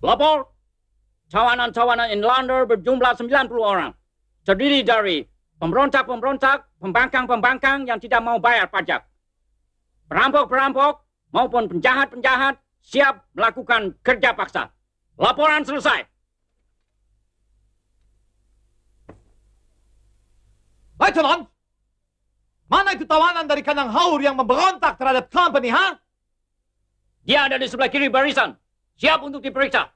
Lapor, tawanan-tawanan inlander berjumlah 90 orang. Terdiri dari pemberontak-pemberontak, pembangkang-pembangkang yang tidak mau bayar pajak. Perampok-perampok maupun penjahat-penjahat siap melakukan kerja paksa. Laporan selesai. Lieutenant! Mana itu tawanan dari kandang haur yang memberontak terhadap company, ha? Dia ada di sebelah kiri barisan. Siap untuk diperiksa.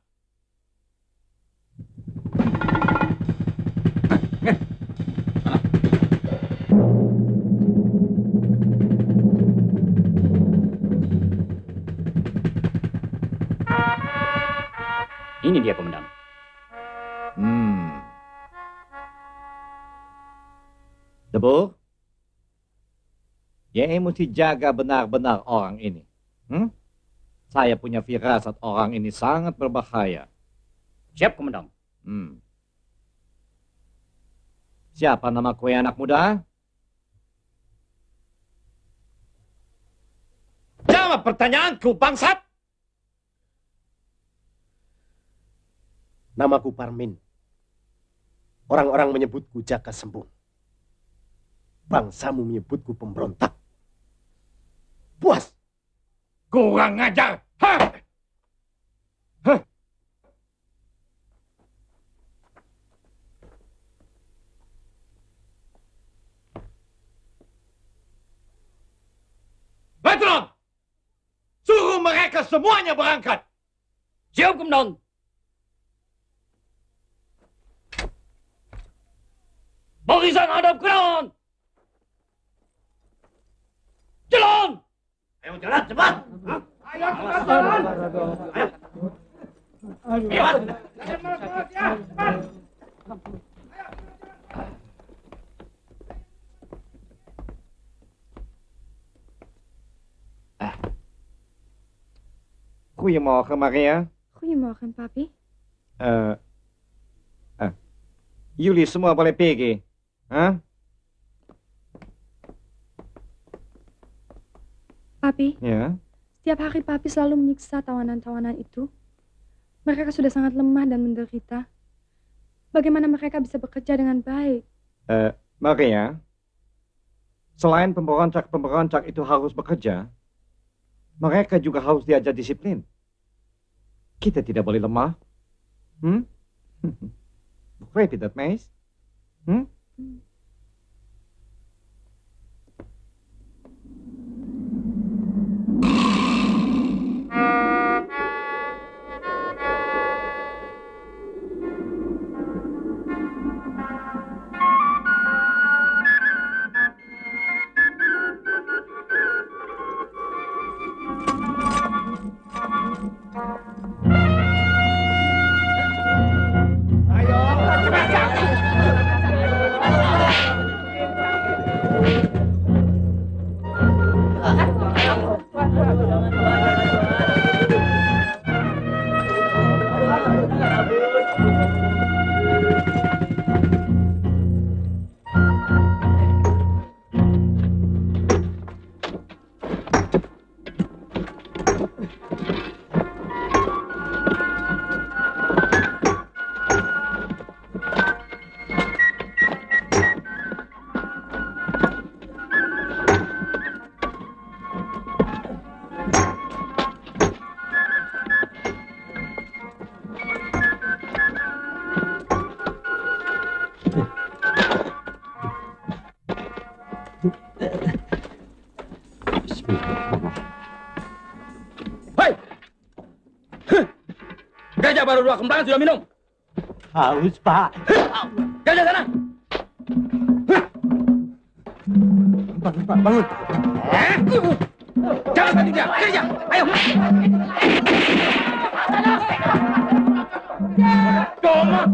Ini dia, Komandan. Debu, ya mesti jaga benar-benar orang ini. Saya punya firasat orang ini sangat berbahaya. Siap, Komandan. Siapa nama kue anak muda? Jawab pertanyaanku, bangsat! Namaku Parmin. Orang-orang menyebutku Jaka Sembung. Bangsamu menyebutku pemberontak. Puas! Kurang ngajar! Hah! Hah! Veteran! Suruh mereka semuanya berangkat! Siap, Komandan. Barisan hadap kanan! Jalan! Ayo jalan cepat! Ayo cepat jalan! Ayo! Goedemorgen, Maria. Goedemorgen, papi. Jullie semua boleh pergi. Hah? Papi, Ya. setiap hari papi selalu menyiksa tawanan-tawanan itu. Mereka sudah sangat lemah dan menderita. Bagaimana mereka bisa bekerja dengan baik? Maria, selain pemberontak-pemberontak itu harus bekerja, mereka juga harus diajar disiplin. Kita tidak boleh lemah. Begrijp je dat, meis? baru 2 sembilan sudah minum. Haus, Pak. Kerja sana. Bangun. Jangan bantu dia. Kerja. Ayo. Toma.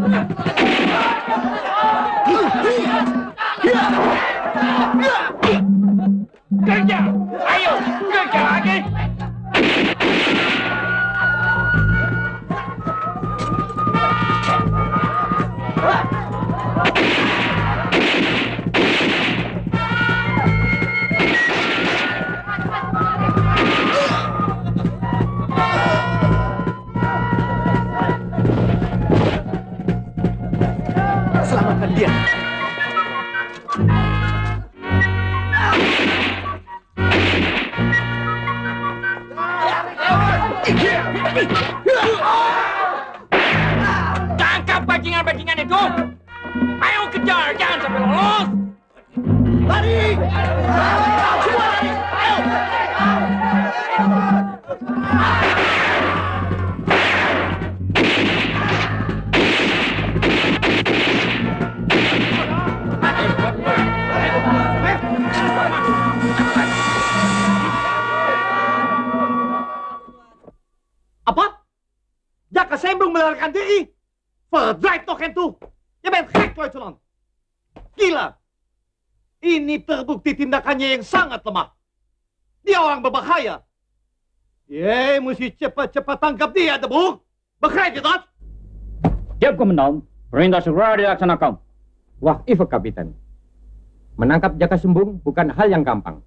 Kerja. Ayo. Kerja lagi. Selamatkan dia. Tangkap bajingan-bajingan itu. Ayo kejar, jangan sampai lolos. Lari! Semua lari! Ayo! Apa? Jaka Sembung melarikan diri? Verdrive token tuh! Je bent gek, luitenant! Gila! Ini terbukti tindakannya yang sangat lemah. Dia orang berbahaya. Ye, mesti cepat-cepat tangkap dia, Debuk. Begrijp je dat? Siap, Komandan. Perintah segera dilaksanakan. Wah, Ivo Kapiten. Menangkap Jaka Sembung bukan hal yang gampang.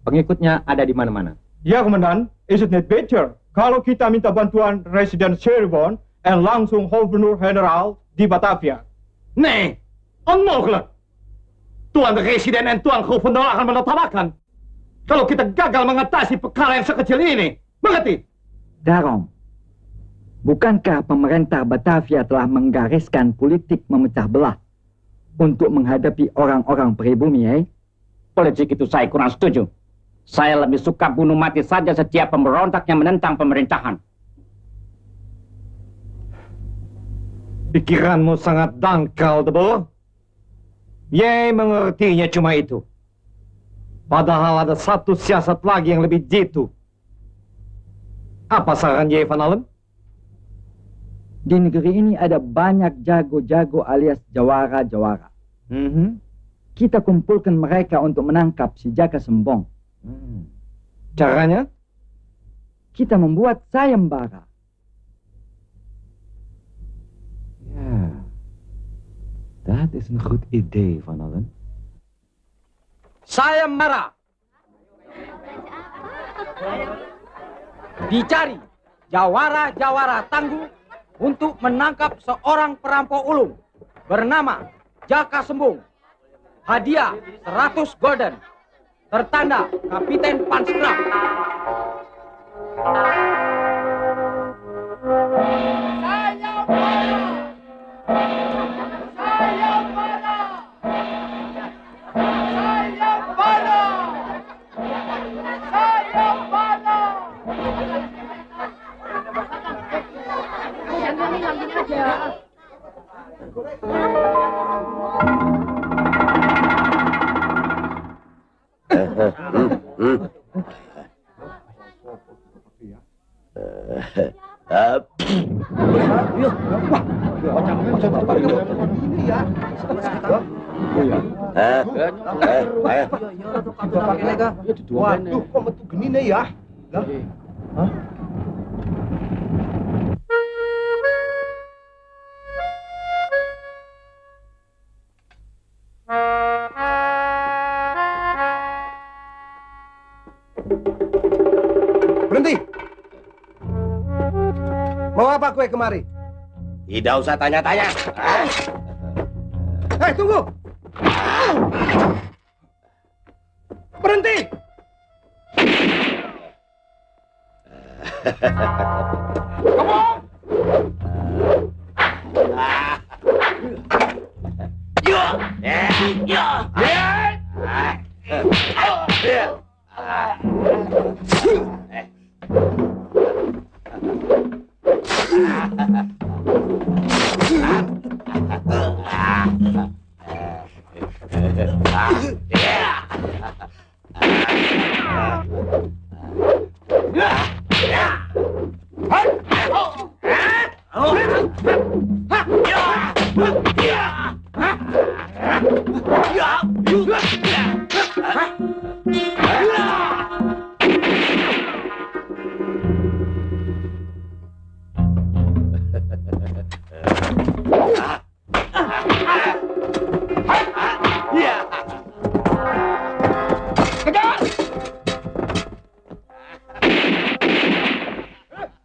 Pengikutnya ada di mana-mana. Ya, Komandan. Is it not better kalau kita minta bantuan Residen Cirebon en langsung Gouvernement-Generaal di Batavia? Nee, onmogelijk. Tuan de residen en tuan gubernur akan menertawakan. Kalau kita gagal mengatasi perkara yang sekecil ini. Mengerti? Darom, bukankah pemerintah Batavia telah menggariskan politik memecah belah untuk menghadapi orang-orang pribumi, Politik itu saya kurang setuju. Saya lebih suka bunuh mati saja setiap pemberontak yang menentang pemerintahan. Pikiranmu sangat dangkal, Debo. Ye mengertinya cuma itu. Padahal ada satu siasat lagi yang lebih jitu. Apa saran Ye Van Allen? di negeri ini ada banyak jago-jago alias jawara-jawara. Kita kumpulkan mereka untuk menangkap si Jaka Sembong. Caranya? Kita membuat sayembara. Ja, dat is een goed idee, Van Allen. Sayembara. Dicari jawara-jawara tangguh untuk menangkap seorang perampok ulung bernama Jaka Sembung. Hadiah 100 golden. Tertanda Kapiten Panstra. Waduh, kok metu gini nih ya? Hah? Berhenti! Mau apa kue kemari? Tidak usah tanya-tanya. Hei, tunggu! Berhenti! Kamu!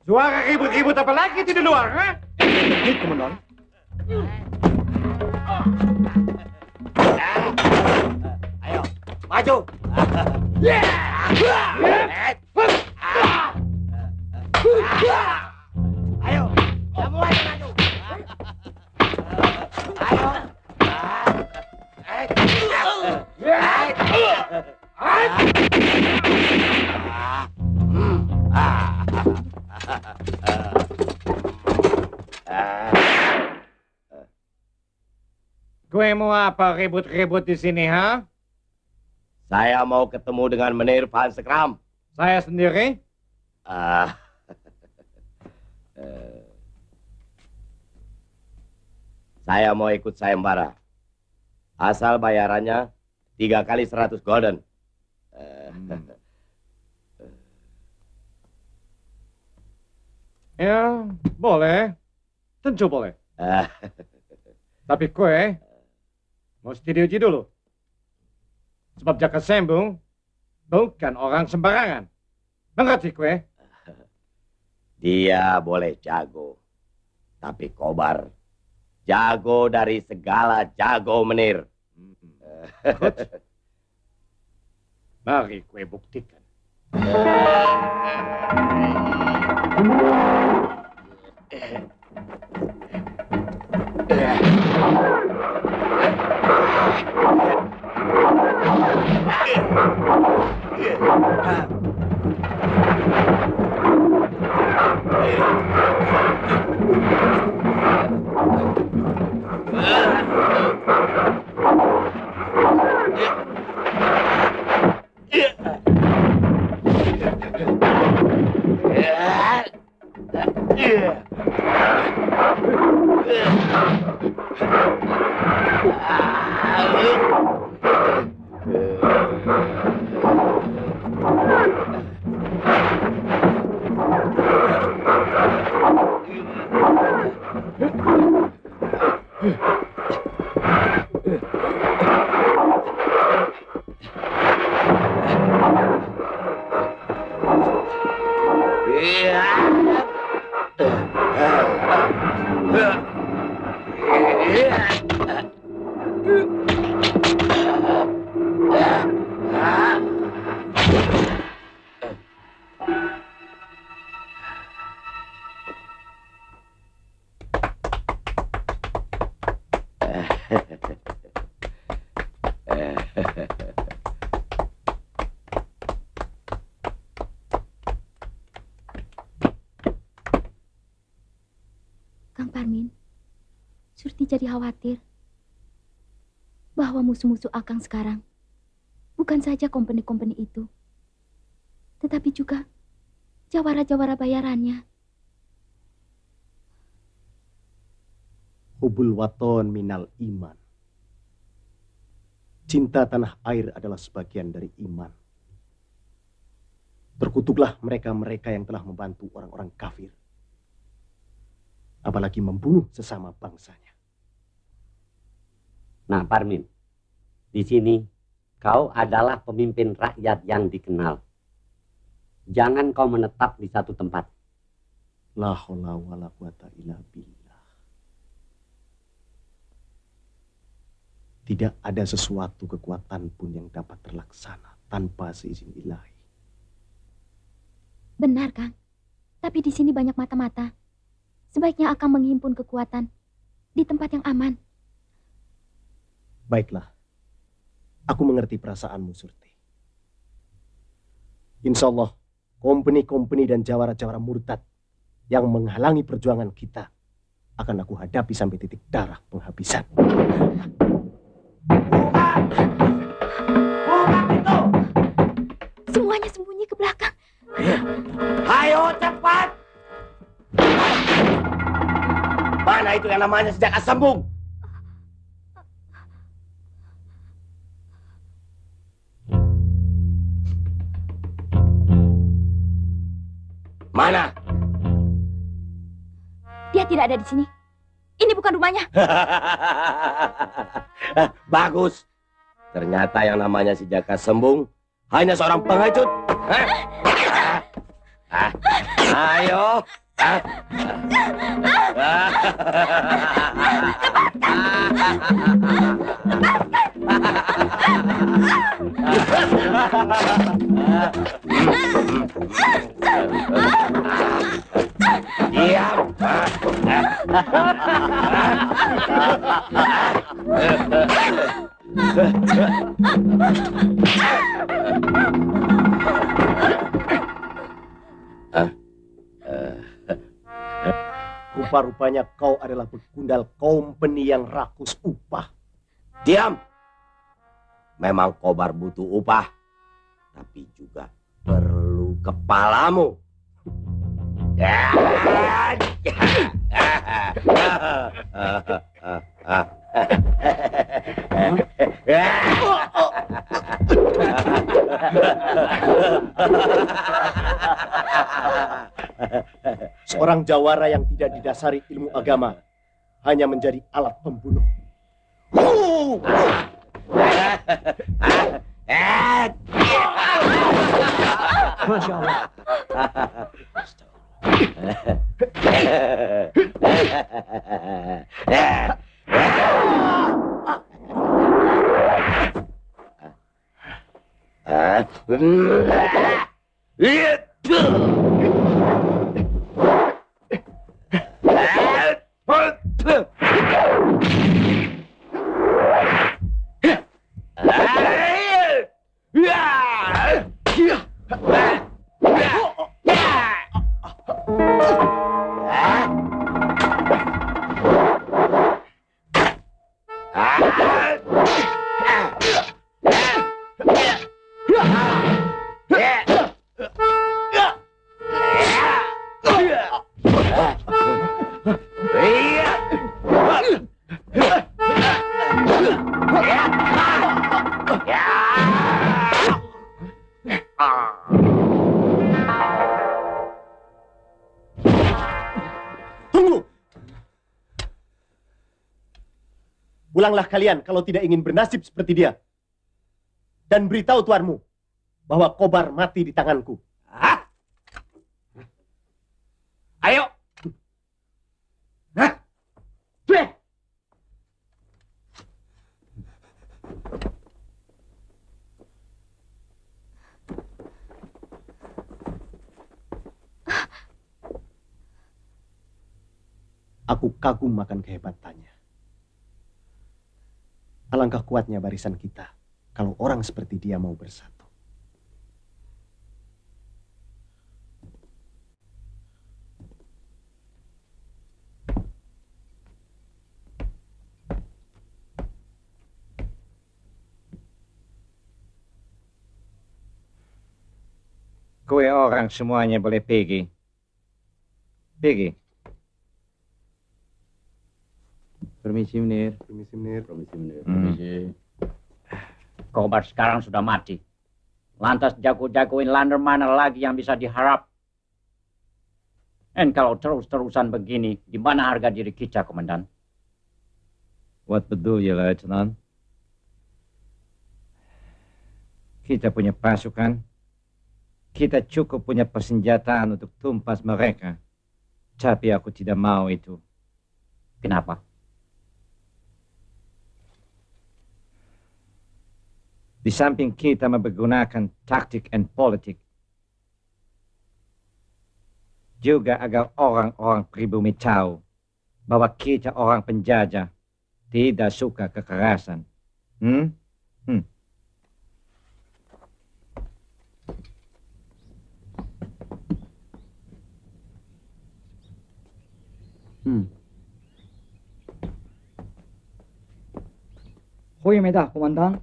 Suara ribut-ribut apa lagi itu di luar, ha? Sedikit, Komandan. Ayo, maju. Ayo, semua maju. Ayo. Gue mau apa ribut-ribut di sini, ha? Saya mau ketemu dengan Menir Van Sekram. Saya sendiri? Ah, saya mau ikut sayembara. Asal bayarannya 3 kali 100 golden. Ya, boleh. Tentu boleh. Tapi kue mesti diuji dulu. Sebab Jaka Sembung bukan orang sembarangan. Mengerti kue? Dia boleh jago. Tapi Kobar jago dari segala jago Menir. Mari kue buktikan. Kang Parmin, Surti jadi khawatir bahwa musuh-musuh Akang sekarang bukan saja kompeni-kompeni itu, tetapi juga jawara-jawara bayarannya. Hubul waton minal iman. Cinta tanah air adalah sebagian dari iman. Terkutuklah mereka-mereka yang telah membantu orang-orang kafir. Apalagi membunuh sesama bangsanya. Nah, Parmin, di sini kau adalah pemimpin rakyat yang dikenal. Jangan kau menetap di satu tempat. La haula wala quwata illa billah. Tidak ada sesuatu kekuatan pun yang dapat terlaksana tanpa seizin ilahi. Benar, Kang. Tapi di sini banyak mata-mata. Sebaiknya Akang menghimpun kekuatan di tempat yang aman. Baiklah. Aku mengerti perasaanmu, Surti. Insya Allah, kompeni-kompeni dan jawara-jawara murtad yang menghalangi perjuangan kita akan aku hadapi sampai titik darah penghabisan. Buka pintu! Semuanya sembunyi ke belakang. Ayo cepat! Mana itu yang namanya Jaka Sembung? Mana? Dia tidak ada di sini. Ini bukan rumahnya. Bagus. Ternyata yang namanya si Jaka Sembung hanya seorang pengecut. Ayo. Diam. Rupa-rupanya kau adalah begundal company yang rakus upah. Diam. Memang Kobar butuh upah, tapi juga perlu kepalamu. Seorang jawara yang tidak didasari ilmu agama hanya menjadi alat pembunuh. Masya Allah. Pulanglah kalian kalau tidak ingin bernasib seperti dia. Dan beritahu tuanmu bahwa Kobar mati di tanganku. Ayo. Aku kagum akan kehebatannya. Alangkah kuatnya barisan kita kalau orang seperti dia mau bersatu. Kue orang semuanya boleh pergi. Pergi. Permisi, Menir. Permisi, Menir. Permisi, Menir. Permisi. Kobar sekarang sudah mati. Lantas jago-jago inlander mana lagi yang bisa diharap? Dan kalau terus-terusan begini, di mana harga diri kita, Komandan? What betul ya, Lieutenant? Kita punya pasukan. Kita cukup punya persenjataan untuk tumpas mereka. Tapi aku tidak mau itu. Kenapa? Di samping kita mempergunakan taktik dan politik, juga agar orang-orang pribumi tahu bahwa kita orang penjajah tidak suka kekerasan. Goedemiddag, kommandant.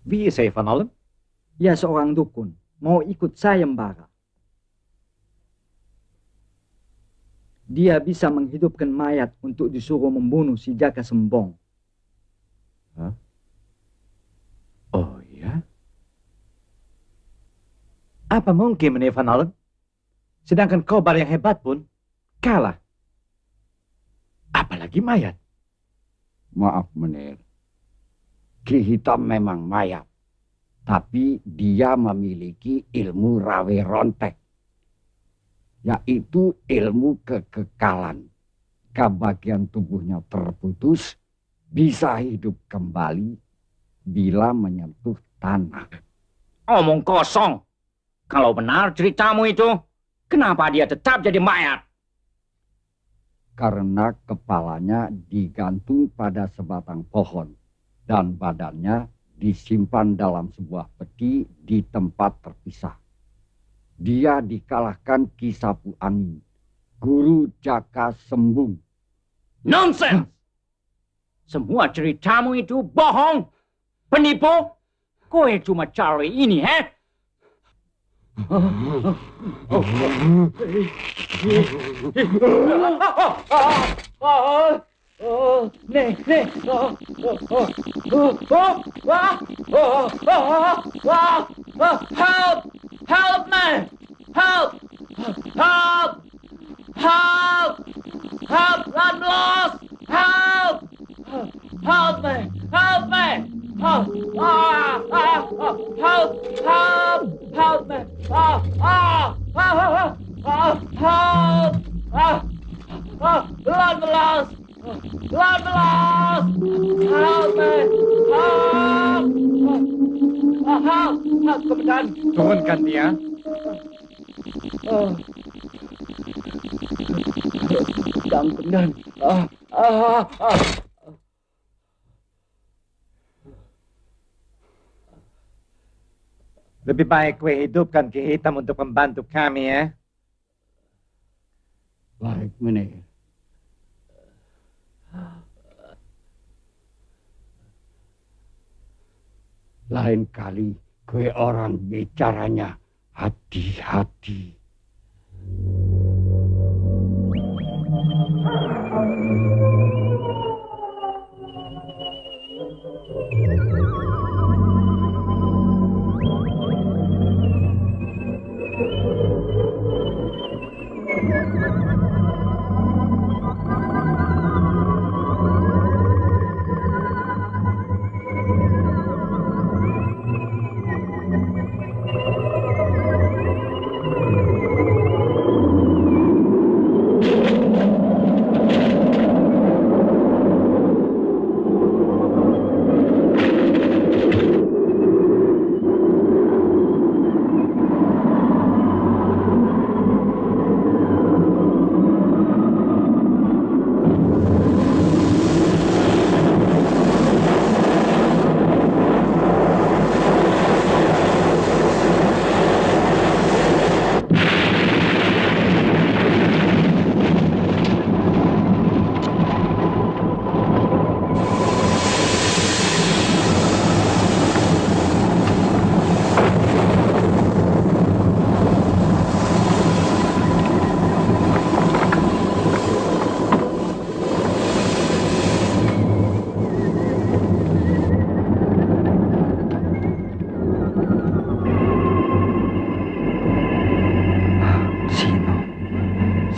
Wie is hij van allen? Dia seorang dukun. Mau ikut sayembara. Dia bisa menghidupkan mayat untuk disuruh membunuh si Jaka Sembong. Hah? Oh ya? Apa mungkin menemukan Van Allen? Sedangkan kobar yang hebat pun kalah. Apalagi mayat. Maaf, Menir. Ki Hitam memang mayat. Tapi dia memiliki ilmu rawe rontek. Yaitu ilmu kekekalan. Kebagian tubuhnya terputus, bisa hidup kembali bila menyentuh tanah. Omong kosong. Kalau benar ceritamu itu, kenapa dia tetap jadi mayat? Karena kepalanya digantung pada sebatang pohon dan badannya disimpan dalam sebuah peti di tempat terpisah. Dia dikalahkan Ki Sapu Angin, guru Jaka Sembung. Nonsense! Semua ceritamu itu bohong. Penipu. Kowe cuma cari ini, he? Help! Help me! Help! Help! Help! Help! I'm lost! Help! Help me! Help me! Help! Help! Help! Help me! Help! I'm lost! I'm lost! Help me! Help! Help! Help, Komandan! Turunkan dia. Komandan. Lebih baik kue hidupkan Ki Hitam untuk membantu kami, ya. Baik, Menir. Lain kali kue orang bicaranya hati-hati.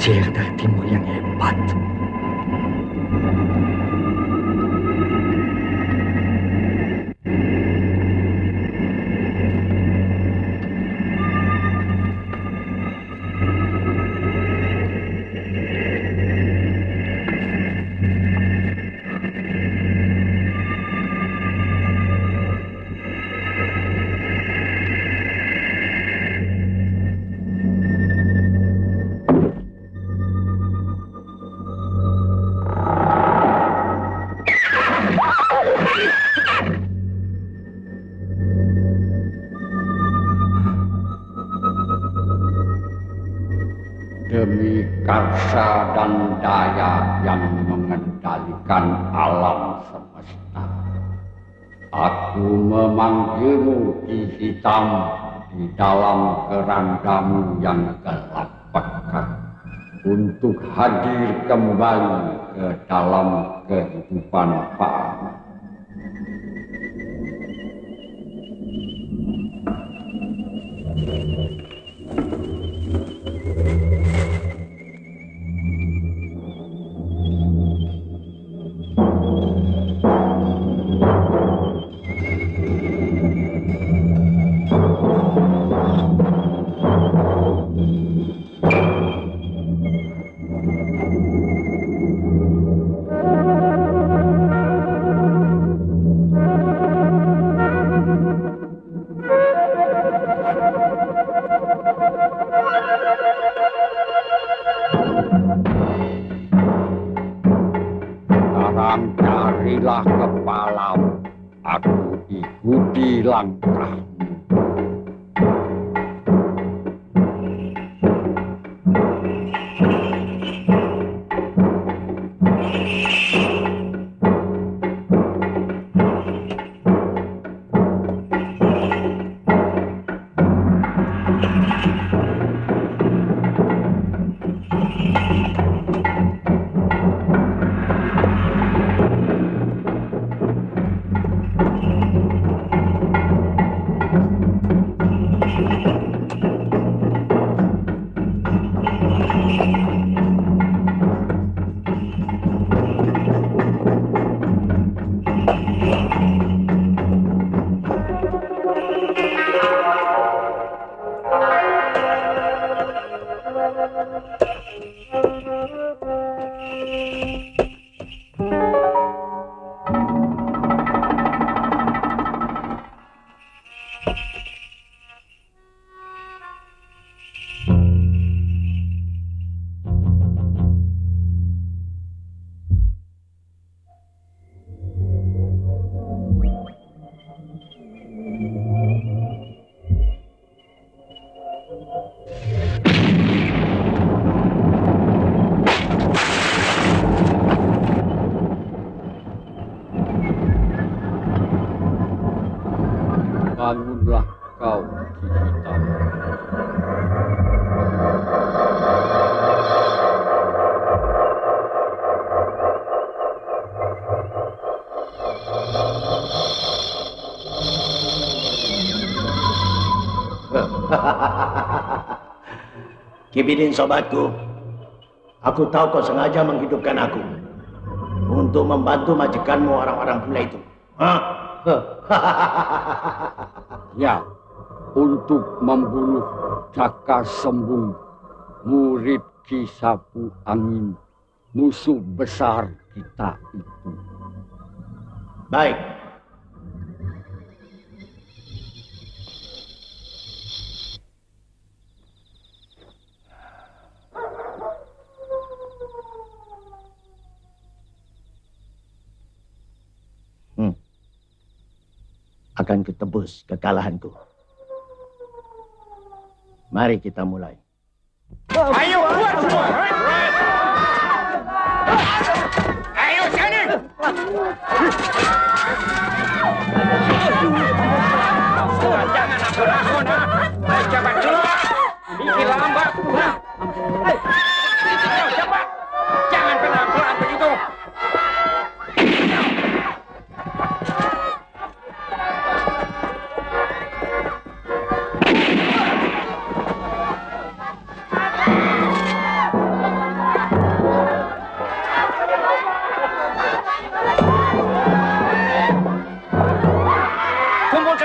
Sihir dari timur yang hebat. demi karsa dan daya yang mengendalikan alam semesta. Aku memanggilmu Ki Hitam di dalam kerandamu yang gelap pekat untuk hadir kembali ke dalam kehidupan Pak. Sekarang carilah kepalamu, aku ikuti langkahmu. Bangunlah kau, Ki Hitam. Kibidin sobatku, aku tahu kau sengaja menghidupkan aku untuk membantu majikanmu orang-orang bule itu. Ya, untuk membunuh Jaka Sembung, murid Ki Sapu Angin, musuh besar kita itu. Baik. Akan kutebus kekalahanku. Mari kita mulai. Ayo keluar semua. Ayo sini. Jangan ampun-ampun. Cepat keluar. Bikin lambat. Cepat. Jangan pelan-pelan begitu.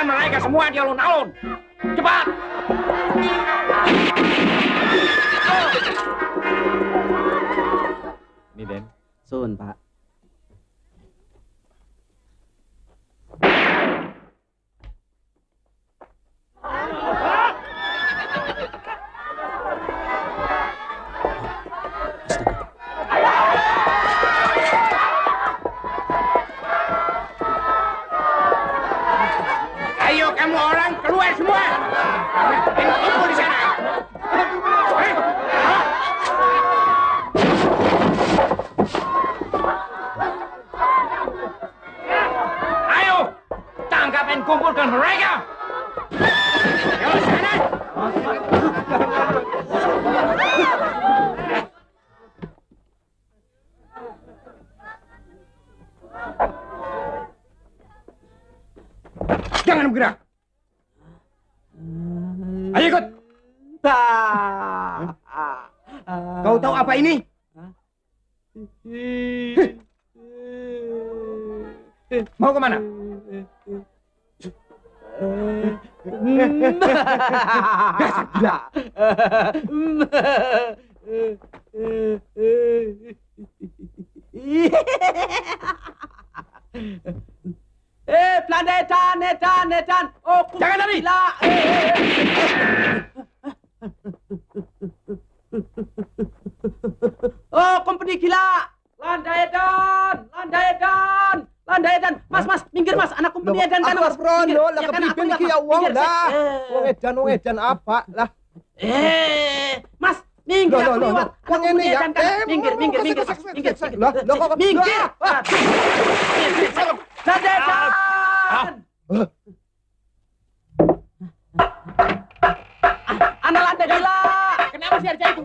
Mereka semua di alun-alun. Cepat! Ini Den. Sun, Pak. Ayo kamu orang keluar semua. Kumpul di sana. bergerak. Ayo ikut. Kau tahu apa ini? Mau kemana? Dasar gila. Pelan Edan. Oh, jangan lari. Oh, company gila. Landai Edan. Mas, minggir Mas. Anak company Edan kan Mas. Brono, lah kepikiran ki ya wong dah. Wong Edan apa lah? Mas, minggir aku liwat. Yang ini ya. Minggir. Minggir. Landai Edan. Anak landai gila. Kenapa sih ada itu?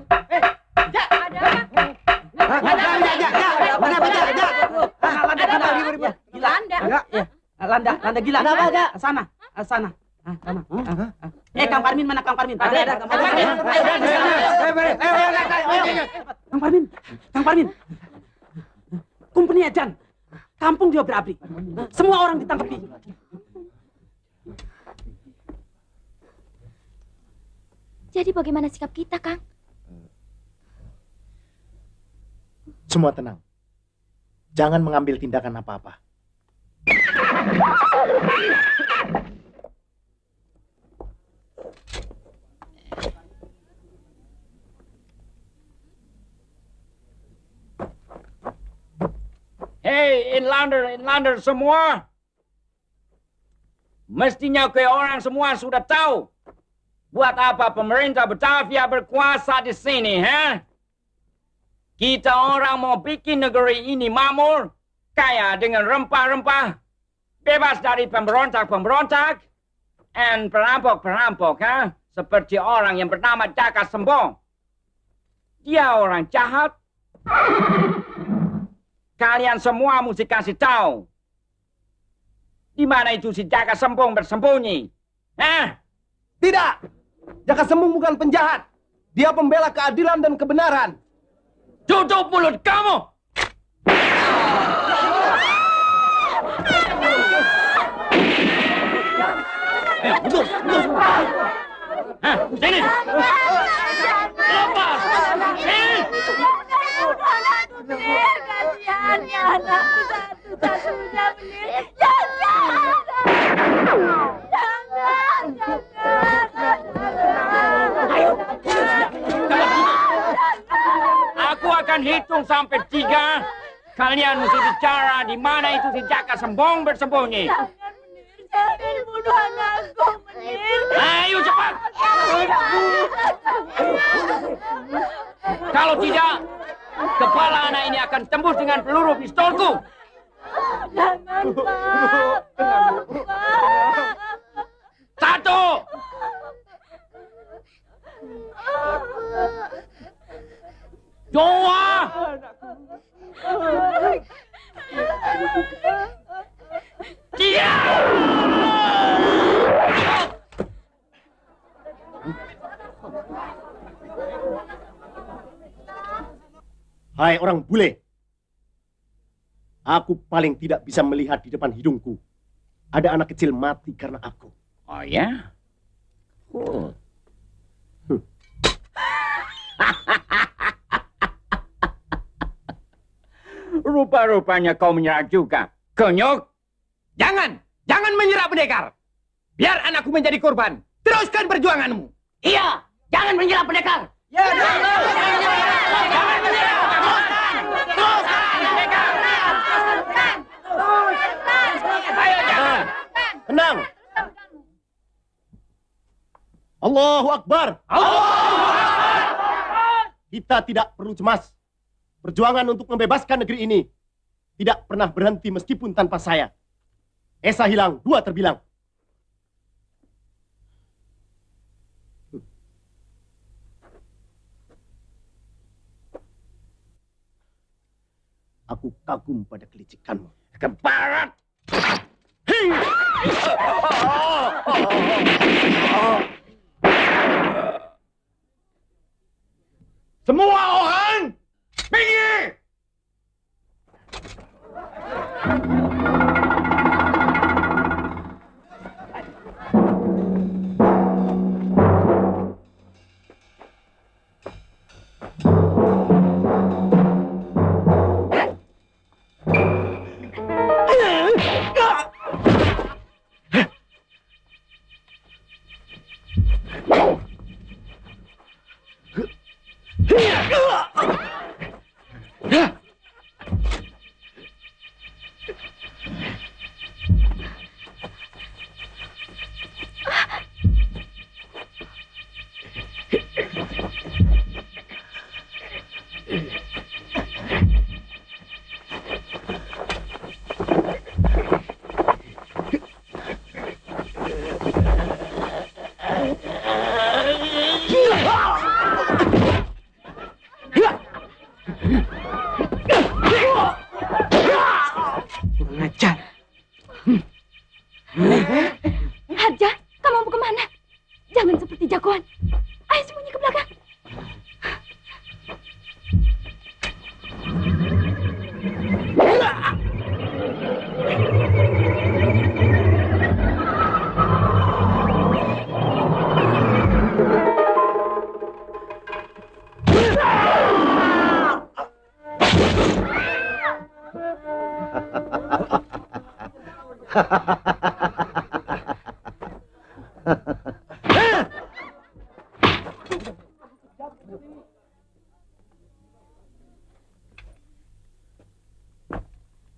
Landa gila. Sana. Kang Parmin mana Kang Parmin? Ada Kang Parmin. Kang Parmin. Company Edan. Kampung diobrak-abrik. Semua orang ditangkapi. Jadi bagaimana sikap kita, Kang? Semua tenang. Jangan mengambil tindakan apa-apa. Hey, inlander semua. Mestinya orang semua sudah tahu. Buat apa pemerintah Batavia berkuasa di sini, ha? Kita orang mau bikin negeri ini makmur, kaya dengan rempah-rempah, bebas dari pemberontak-pemberontak, dan perampok-perampok, ha? Seperti orang yang bernama Jaka Sembong. Dia orang jahat. Kalian semua mesti kasih tahu. Di mana itu si Jaka Sembong bersembunyi? Hah? Tidak! Jaka Sembong bukan penjahat. Dia pembela keadilan dan kebenaran. Tutup mulut kamu! Ayo, hah, sini! Lepas! Sini! Kasihannya anak satu-satunya menir. Jangan! Aku akan hitung sampai 3. Kalian mesti bicara di mana itu si Jaka Sembong bersembunyi. Jangan bunuh anakku, menir. Ayo cepat! Kalau tidak, kepala anak ini akan tembus dengan peluru pistolku. Jangan, Pak. 1. Dua. 3. Hai orang bule. Aku paling tidak bisa melihat di depan hidungku. Ada anak kecil mati karena aku. Oh ya? Rupa-rupanya kau menyerah juga. Konyok. Jangan menyerah pendekar. Biar anakku menjadi korban. Teruskan perjuanganmu. Iya, jangan menyerah pendekar. Ya, jangan menyerah. Tenang. Allahu Akbar. Kita tidak perlu cemas. Perjuangan untuk membebaskan negeri ini tidak pernah berhenti meskipun tanpa saya. Esa hilang, 2 terbilang. Aku kagum pada kelicikanmu. Ke barat! Semua orang, minggir! Harja, kamu mau kemana? Jangan seperti jagoan. Ayo sembunyi ke belakang.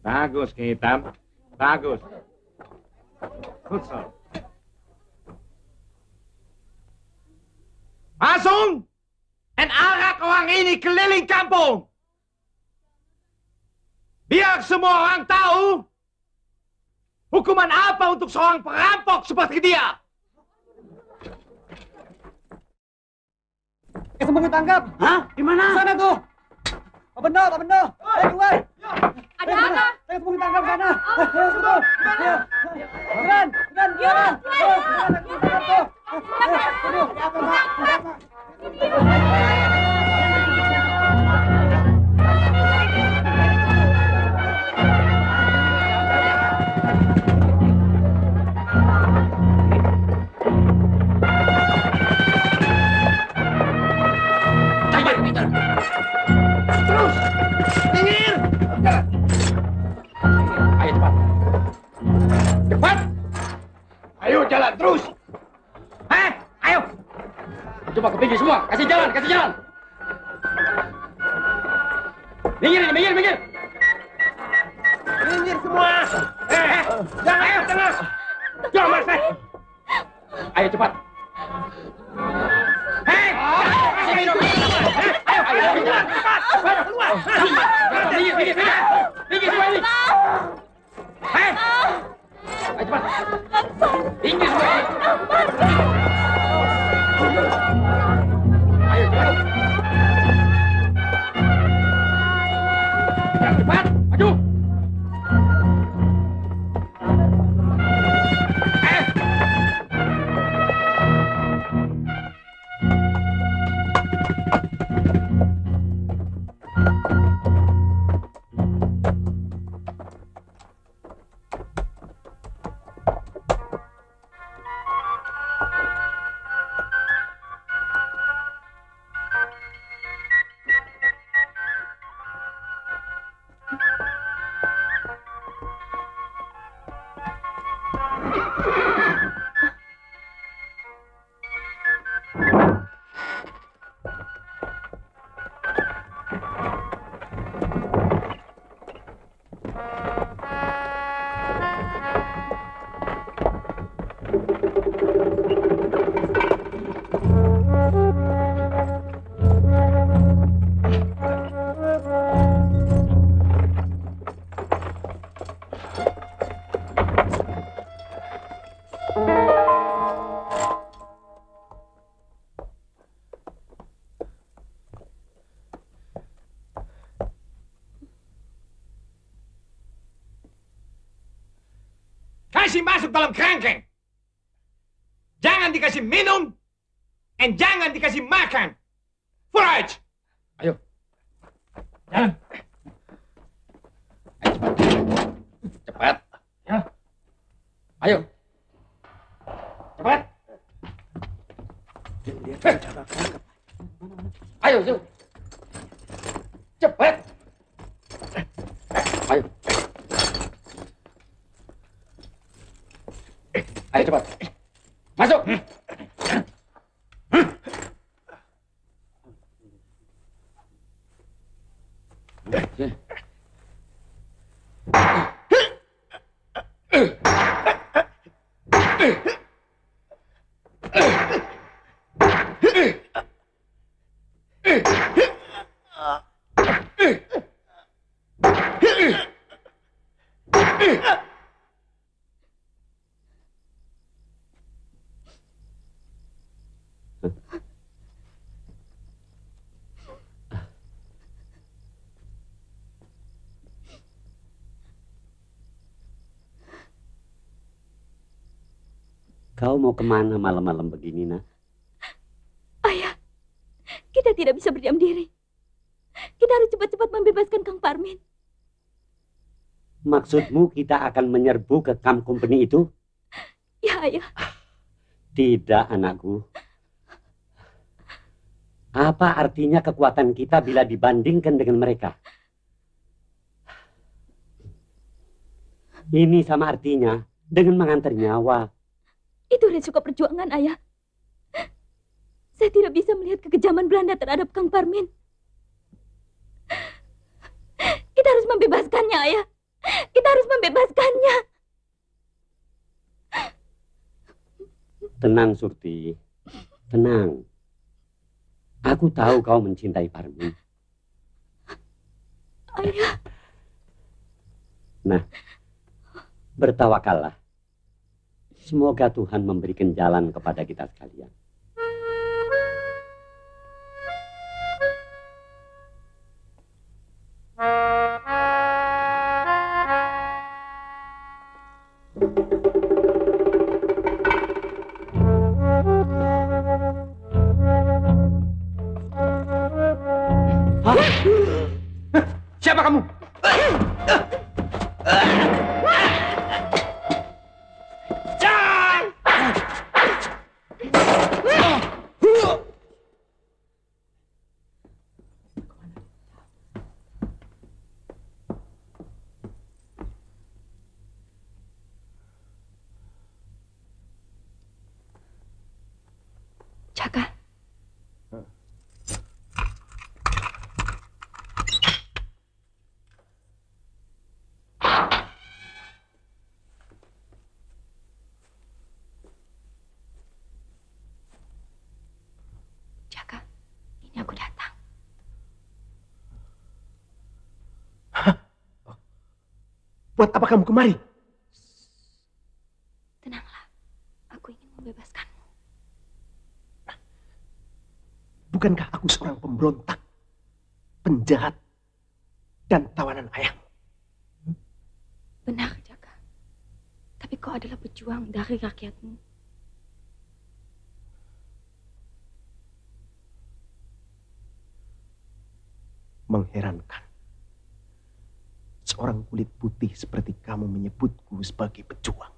Bagus, Ki Hitam. Bagus. Futsal. Masuk! Dan arak orang ini keliling kampung. Biar semua orang tahu hukuman apa untuk seorang perampok seperti dia. Kesembunyi tangkap. Hah? Di mana? Sana tuh. Pak Bendo. Ayo keluar. Ada apa? Saya kesembunyi tangkap sana. Ayo situ. Beran. Terus! Minggir! Ayo cepat. Cepat! Ayo jalan terus! Ayo! Coba ke pinggir semua. Kasih jalan. Minggir. Minggir semua! Jangan ke tengah! Jangan Mas. Ayo cepat. Kasih minum. Ayo jalan. Cepat. Keluar. Minggir semua ini. Ayo cepat. Minggir semua ini. Ayo cepat. Yang cepat. Maju. Kasih masuk dalam kerangkeng. Jangan dikasih minum, dan jangan dikasih makan. Forage! Ayo. Jalan. Cepat. Ya. Ayo. Cepat. Ayo, Zul. Cepat. Ayo. Ayo cepat. Masuk. Kau mau kemana malam-malam begini, nak? Ayah, kita tidak bisa berdiam diri. Kita harus cepat-cepat membebaskan Kang Parmin. Maksudmu kita akan menyerbu ke camp company itu? Ya, Ayah. Tidak, anakku. Apa artinya kekuatan kita bila dibandingkan dengan mereka? Ini sama artinya dengan mengantar nyawa. Itu resiko perjuangan, Ayah. Saya tidak bisa melihat kekejaman Belanda terhadap Kang Parmin. Kita harus membebaskannya, Ayah. Kita harus membebaskannya. Tenang, Surti. Tenang. Aku tahu kau mencintai Parmin. Ayah. Nah, bertawakallah. Semoga Tuhan memberikan jalan kepada kita sekalian. Siapa kamu? Jaka. Jaka, ini aku datang. Buat apa kamu kemari? Tenanglah, aku ingin membebaskanmu. Bukankah aku seorang pemberontak, penjahat, dan tawanan ayahmu? Benar, Jaka. Tapi kau adalah pejuang dari rakyatmu. Mengherankan. Seorang kulit putih seperti kamu menyebutku sebagai pejuang.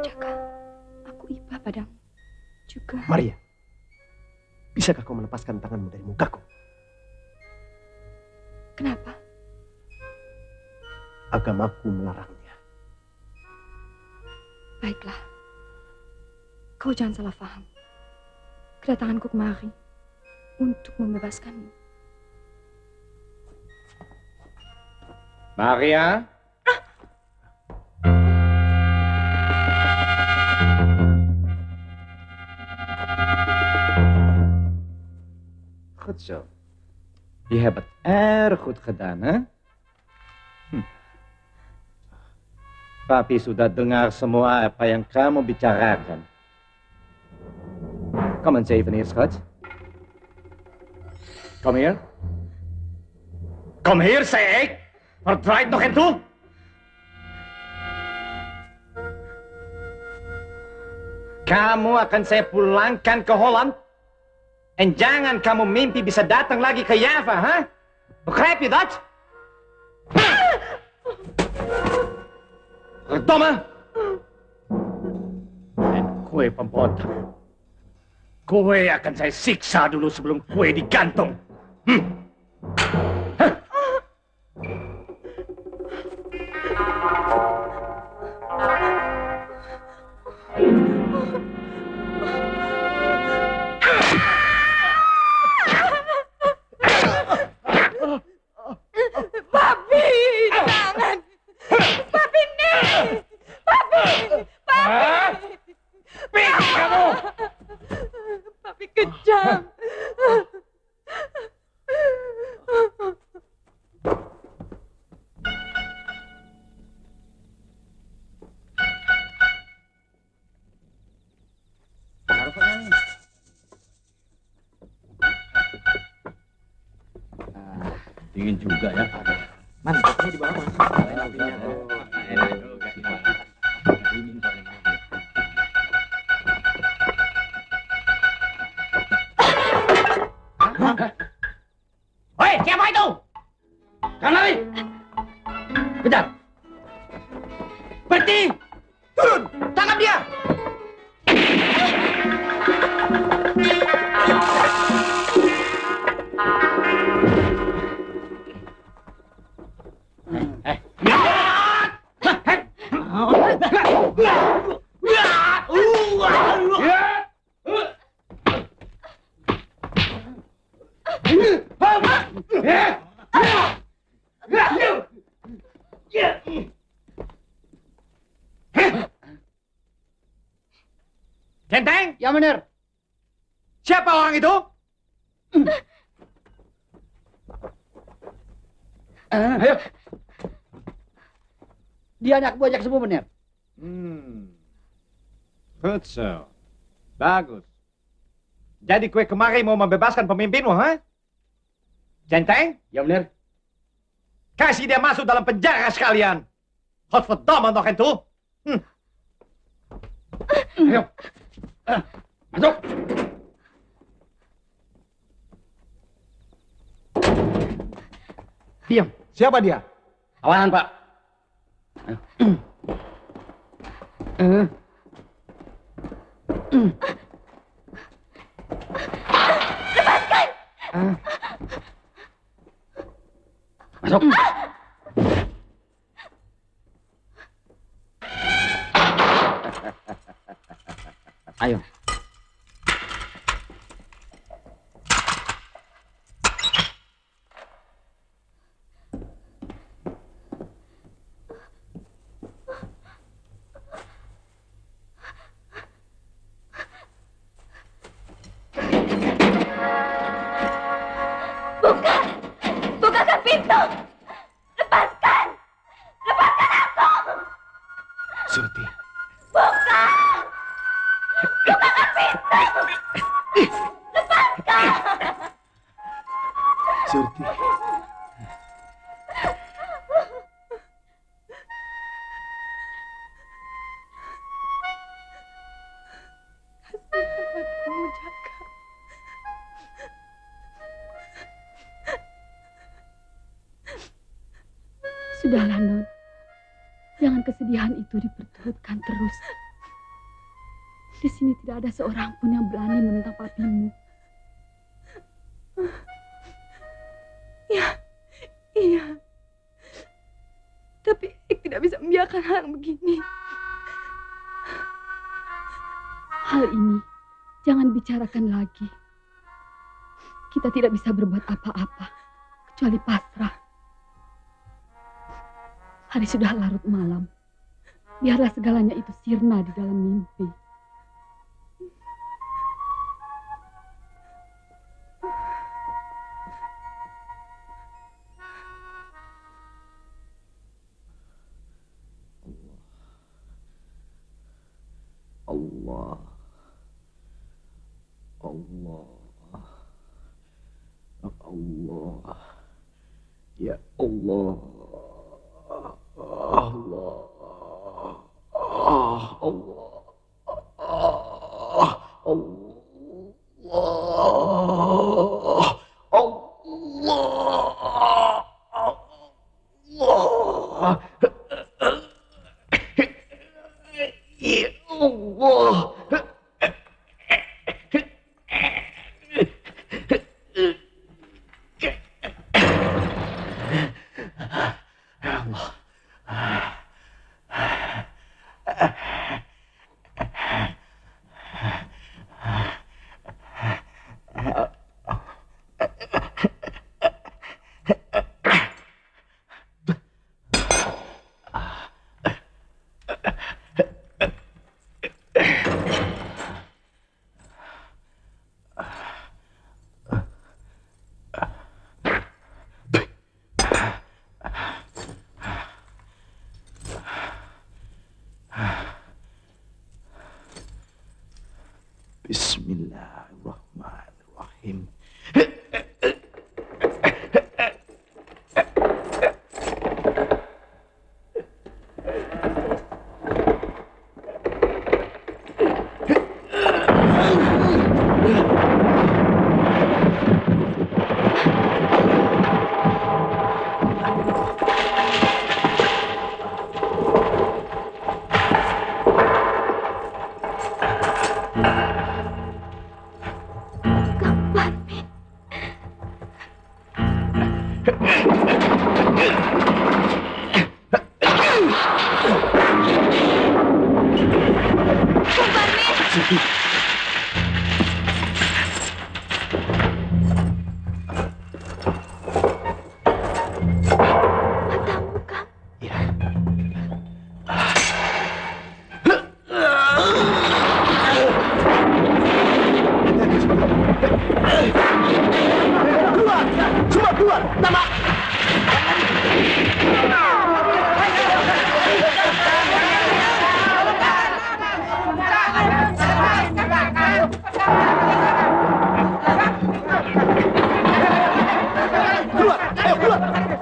Jaka, aku iba padamu juga. Maria, bisakah kau melepaskan tanganmu dari mukaku? Kenapa? Agamaku melarangnya. Baiklah. Kau jangan salah paham. Kedatanganku kemari untuk membebaskanmu. Maria? Goed zo. Je hebt het erg goed gedaan, hè? Papi sudah dengar semua apa yang kamu bicarakan. Kom eens even hier, schat. Kom hier. Kom hier, zei ik. Verdraait nog en toe. Kamu akan saya pulangkan ke Holland. Dan jangan kamu mimpi bisa datang lagi ke Java, ha? Begrijp je dat? Verdomme! Dan kue pemberontak. Kue akan saya siksa dulu sebelum kue digantung. Papi, jangan. Papi nih. Papi. Papi. Pergi kamu. Papi kejam. Dingin juga ya. Mantapnya di bawah. Hei, siapa itu? Kanari! Kejar! Berhenti! Turun! Tangkap dia! Centeng? Ya benar. Siapa orang itu? Ayo. Dia anak buah Jak Semu benar. Good so. Bagus. Jadi kue kemari mau membebaskan pemimpinmu, ha? Centeng? Ya benar. Kasih dia masuk dalam penjara sekalian. Godverdomme nog en toe. Ayo. Masuk. Diam. Siapa dia? Tawanan, Pak. Lepaskan! Masuk. Ayo. Buka! Bukakan pintu! Lepaskan! Lepaskan aku! Surti. Buka! Bukakan pintu! Lepaskan! Surti. Kamu jaga. Sudahlah, Non. Jangan kesedihan itu diperturutkan terus. Di sini tidak ada seorang pun yang berani menentang papimu. Iya. Tapi Ik tidak bisa membiarkan hal yang begini. Hal ini jangan bicarakan lagi. Kita tidak bisa berbuat apa-apa kecuali pasrah. Hari sudah larut malam. Biarlah segalanya itu sirna di dalam mimpi. Allah. Allah. Allah. Ya Allah. Allah. Allah. Bismillahirrahmanirrahim.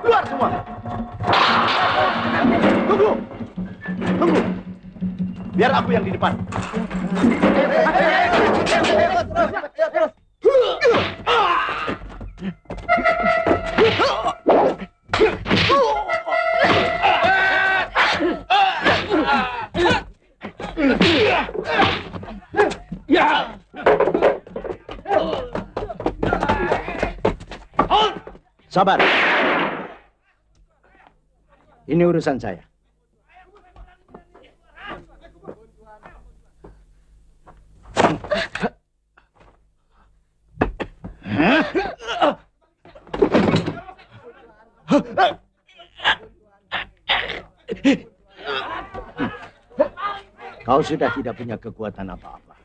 Keluar semua. Tunggu. Biar aku yang di depan. Sabar. Ini urusan saya. Kau sudah tidak punya kekuatan apa-apa.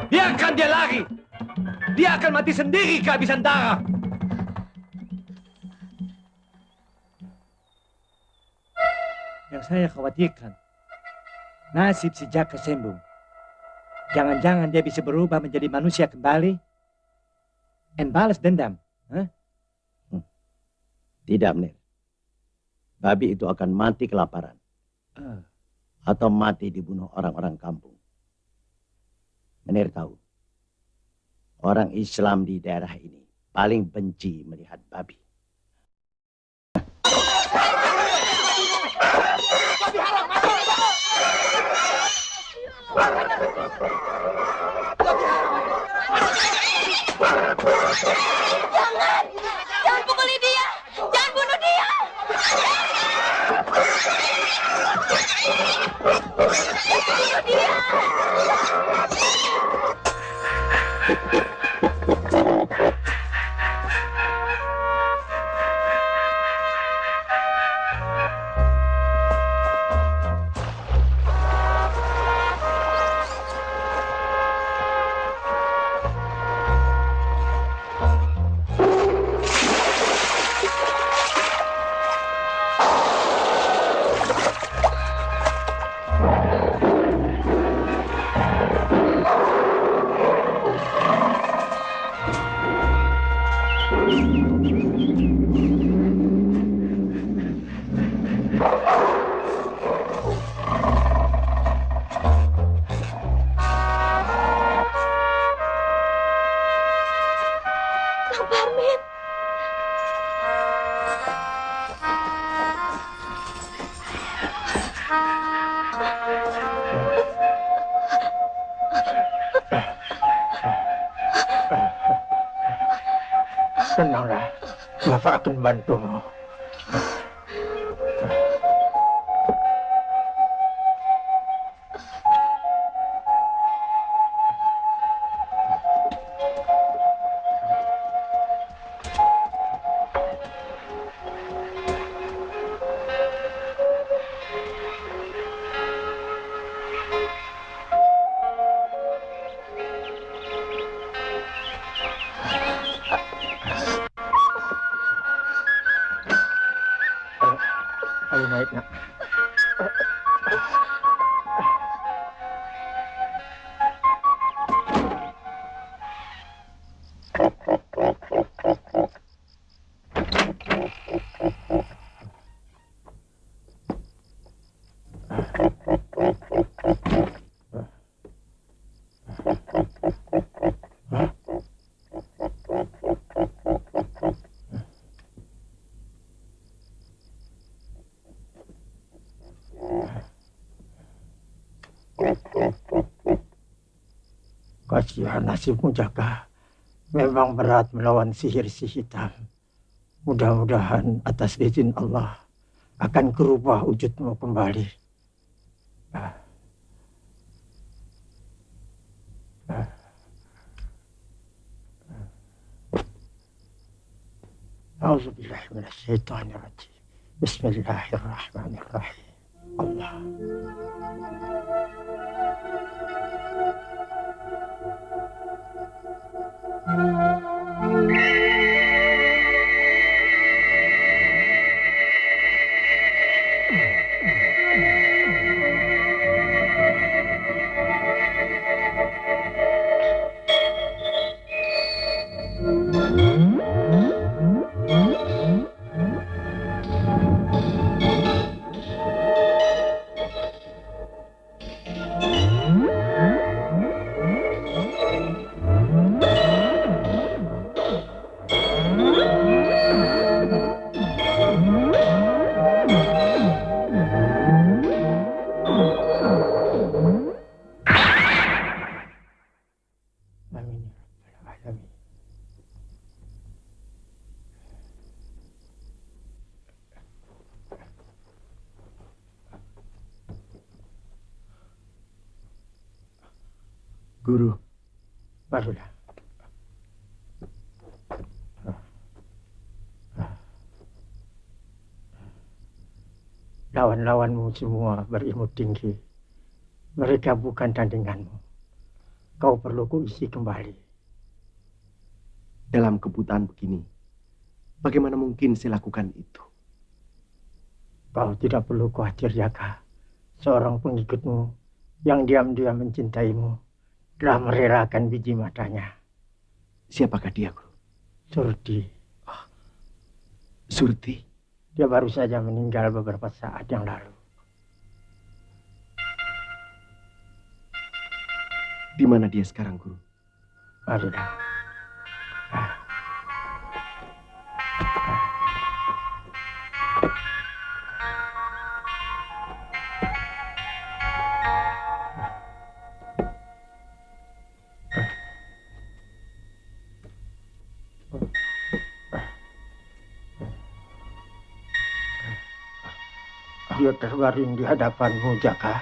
Biarkan dia lari. Dia akan mati sendiri kehabisan darah. Yang saya khawatirkan, nasib si Jaka Sembung. Jangan-jangan dia bisa berubah menjadi manusia kembali dan balas dendam. Tidak, Menir. Babi itu akan mati kelaparan. Atau mati dibunuh orang-orang kampung. Menir tahu, orang Islam di daerah ini paling benci melihat babi. Jangan! Jangan pukuli dia! Jangan bunuh dia! Jangan bunuh dia! Tenanglah, Bapak akan membantumu. Ayo naik, nak. Kasihan nasibmu, Jaka. Memang berat melawan sihir si hitam. Mudah-mudahan atas izin Allah akan kerubah wujudmu kembali. A'udzubillahi minasyaitonirrajim. Bismillahirrahmanirrahim. Allah. Guru, barulah. Lawan-lawanmu semua berilmu tinggi. Mereka bukan tandinganmu. Kau perlu kuisi kembali. Dalam kebutaan begini, bagaimana mungkin saya lakukan itu? Kau tidak perlu khawatir, Jaka. Seorang pengikutmu yang diam-diam mencintaimu telah merelakan biji matanya. Siapakah dia, Guru? Surti. Oh, Surti? Dia baru saja meninggal beberapa saat yang lalu. Di mana dia sekarang, Guru? Marilah. dia terbaring di hadapanmu, Jaka.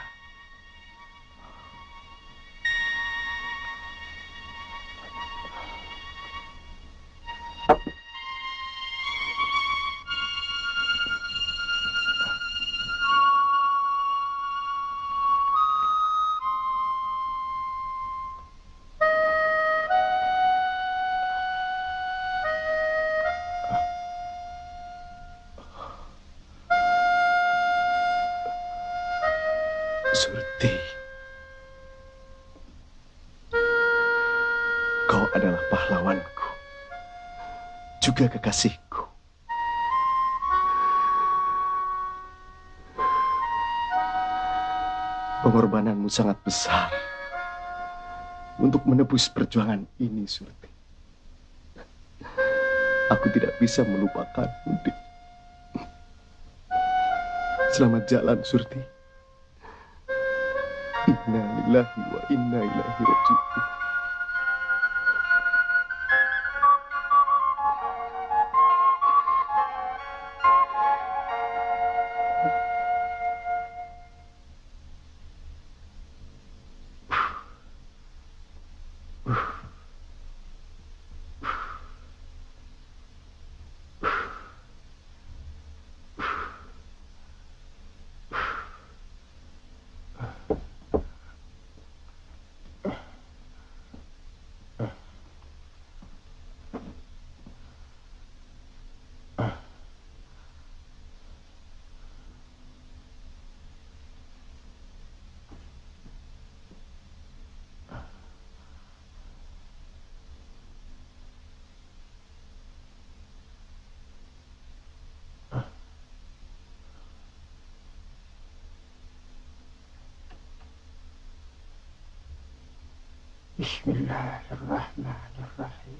Surti, kau adalah pahlawanku, juga kekasihku. Pengorbananmu sangat besar untuk menebus perjuangan ini, Surti. Aku tidak bisa melupakanmu, Dik. Selamat jalan, Surti. Inna lillahi wa inna ilaihi raji'un. Bismillahirrahmanirrahim.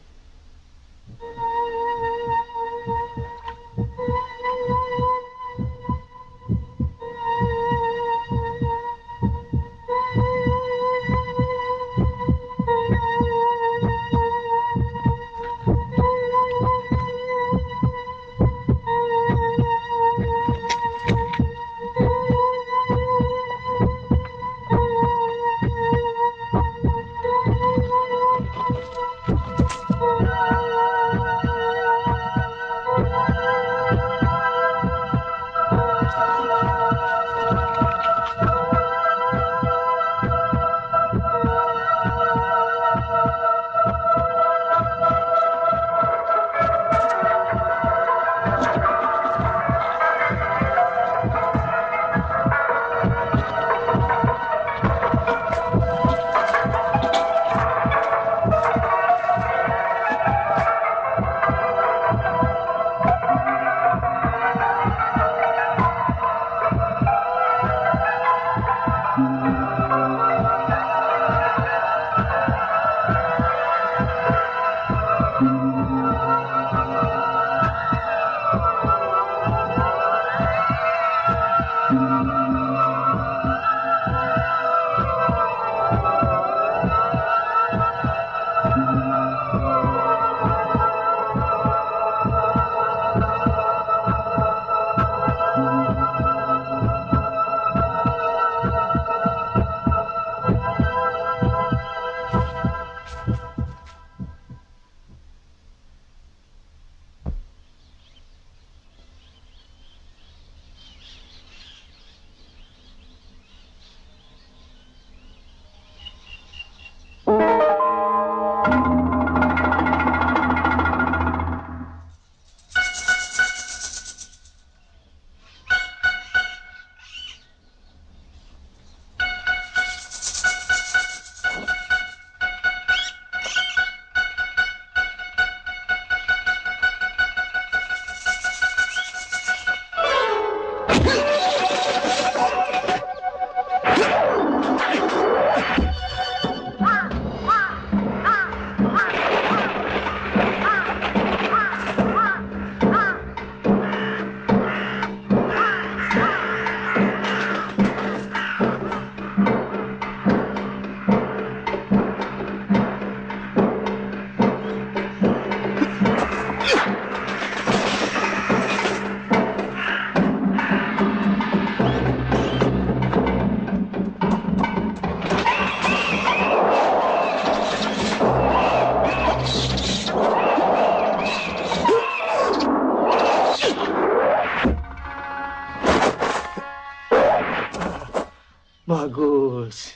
Bagus.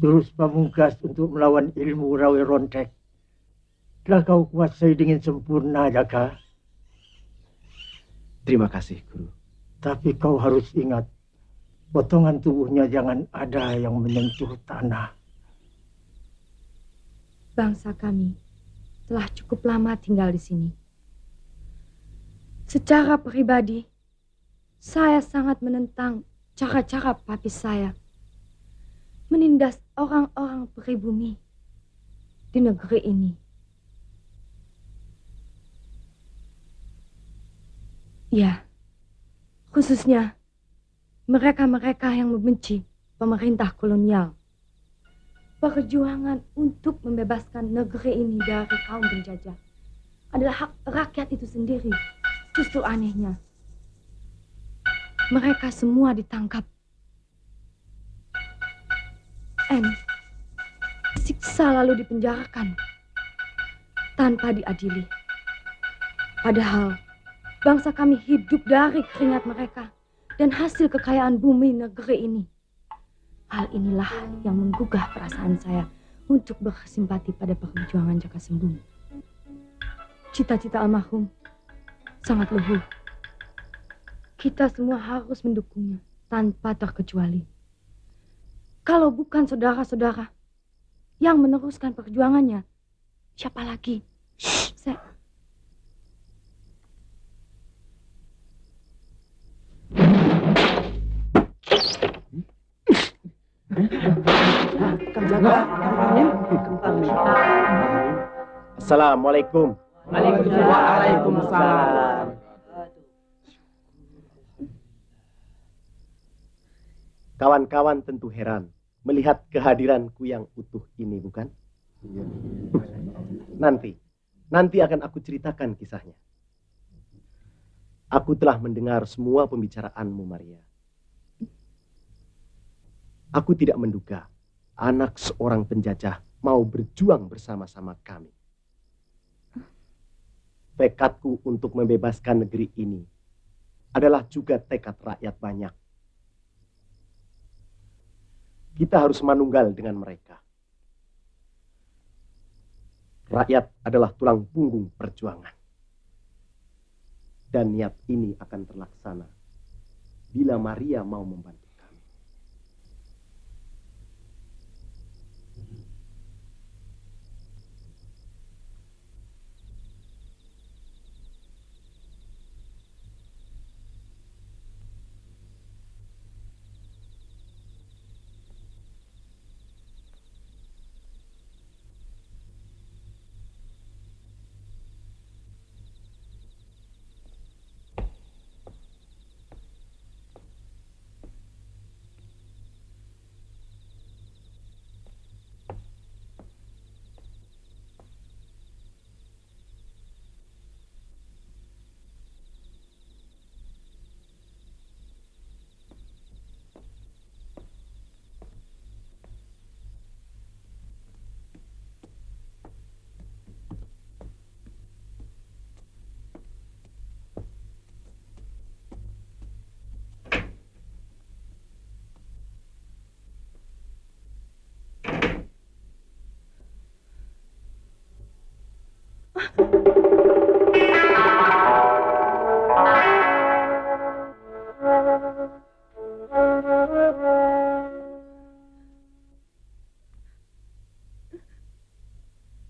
Jurus pamungkas untuk melawan ilmu rawi rontek telah kau kuasai dengan sempurna, Jaka. Terima kasih, Guru. Tapi kau harus ingat, potongan tubuhnya jangan ada yang menyentuh tanah. Bangsa kami telah cukup lama tinggal di sini. Secara pribadi, saya sangat menentang cara-cara papi saya menindas orang-orang pribumi di negeri ini. Ya, khususnya mereka-mereka yang membenci pemerintah kolonial. Perjuangan untuk membebaskan negeri ini dari kaum penjajah adalah hak rakyat itu sendiri. Justru anehnya, mereka semua ditangkap dan disiksa lalu dipenjarakan tanpa diadili. Padahal bangsa kami hidup dari keringat mereka dan hasil kekayaan bumi negeri ini. Hal inilah yang menggugah perasaan saya untuk bersimpati pada perjuangan Jaka Sembung. Cita-cita almarhum sangat luhur. Kita semua harus mendukungnya tanpa terkecuali. Kalau bukan saudara-saudara yang meneruskan perjuangannya, siapa lagi? Saya... Assalamualaikum. Waalaikumsalam. Kawan-kawan tentu heran melihat kehadiranku yang utuh ini, bukan? Nanti akan aku ceritakan kisahnya. Aku telah mendengar semua pembicaraanmu, Maria. Aku tidak menduga anak seorang penjajah mau berjuang bersama-sama kami. Tekadku untuk membebaskan negeri ini adalah juga tekad rakyat banyak. Kita harus manunggal dengan mereka. Rakyat adalah tulang punggung perjuangan. Dan niat ini akan terlaksana bila Maria mau membantu.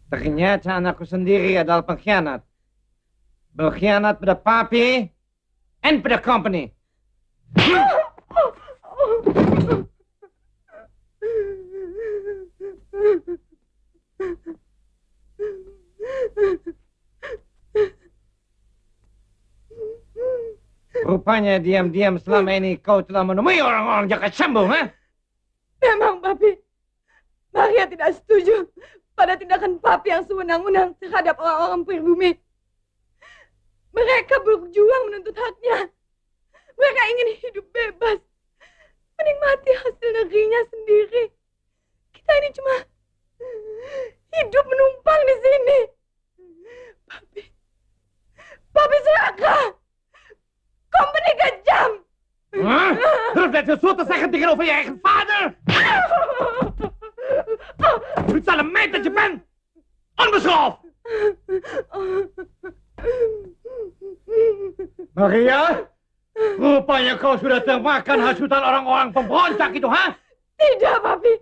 Ternyata anakku sendiri adalah pengkhianat. Berkhianat pada papi dan pada company. Rupanya diam-diam selama ini kau telah menemui orang-orang Jaka Sembung, ha? Memang, Papi. Maria tidak setuju pada tindakan Papi yang sewenang-wenang terhadap orang-orang pribumi. Mereka berjuang menuntut haknya. Mereka ingin hidup bebas, menikmati hasil negerinya sendiri. Kita ini cuma hidup menumpang di sini. Papi zo te zeggen tegenover je eigen vader? Brutale meid dat je bent! Onbeschoft! Maria, rupanya kau sudah termakan hasutan orang-orang pemberontak itu, ha? Tidak, Papi.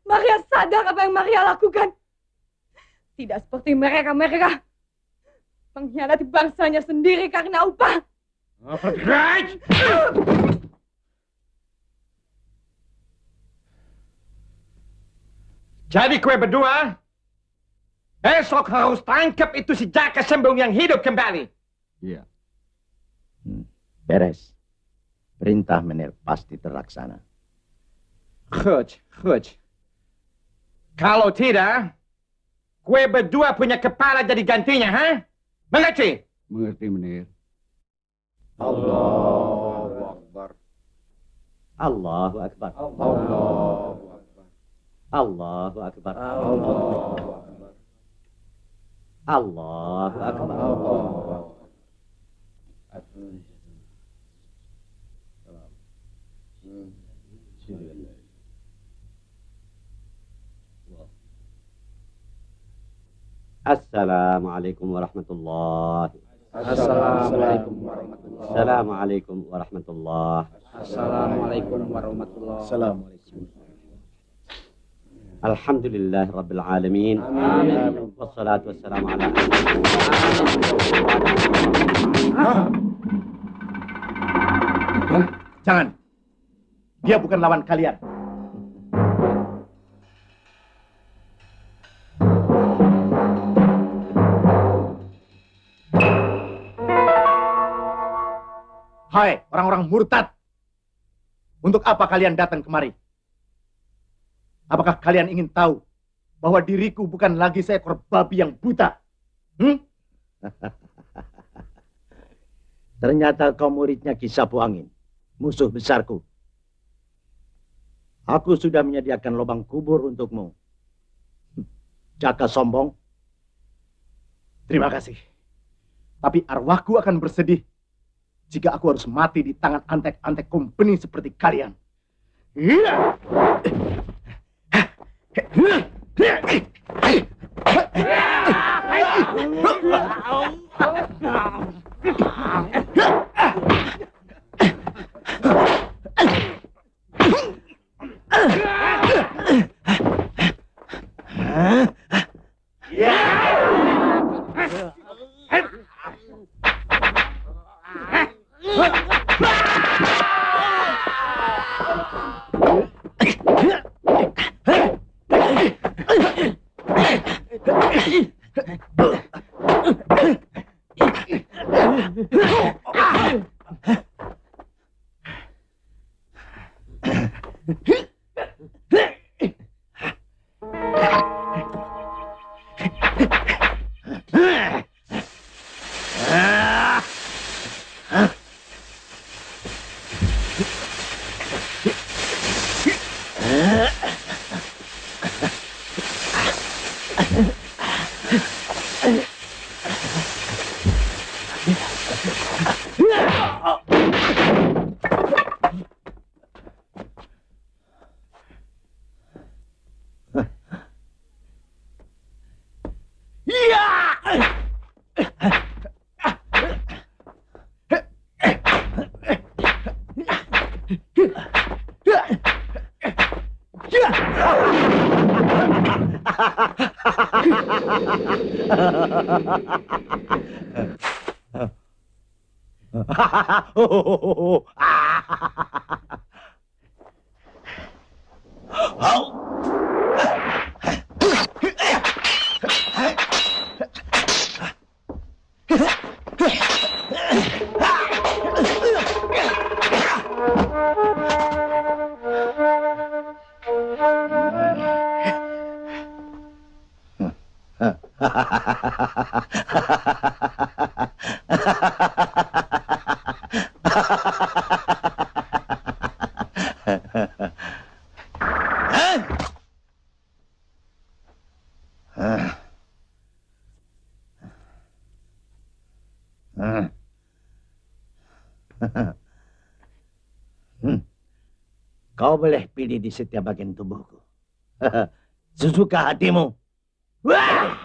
Maria sadar apa yang Maria lakukan. Tidak seperti mereka mengkhianati bangsanya sendiri karena upah. Vergrijt! Jadi kue berdua, esok harus tangkap itu si Jaka Sembung yang hidup kembali. Iya. Beres. Perintah Menir pasti terlaksana. Goed. Kalau tidak, kue berdua punya kepala jadi gantinya, ha? Mengerti? Mengerti, Menir. Allahu Akbar. Allahu Akbar. Allahu Akbar. Allahu Akbar. Allahu Akbar. Assalamualaikum warahmatullahi Assalamualaikum warahmatullahi Assalamualaikum warahmatullahi Assalamualaikum warahmatullahi Assalamualaikum. Alhamdulillah Rabbil Alamin. Amin. Wassalatu wassalamu ala Jangan. Dia bukan lawan kalian. Hai, orang-orang murtad. Untuk apa kalian datang kemari? Apakah kalian ingin tahu bahwa diriku bukan lagi seekor babi yang buta? Ternyata kau muridnya Ki Sapu Angin, musuh besarku. Aku sudah menyediakan lubang kubur untukmu. Jaka sombong. Terima kasih. Tapi arwahku akan bersedih jika aku harus mati di tangan antek-antek company seperti kalian. Kau boleh pilih di setiap bagian tubuhku. Sesuka hatimu. Wah!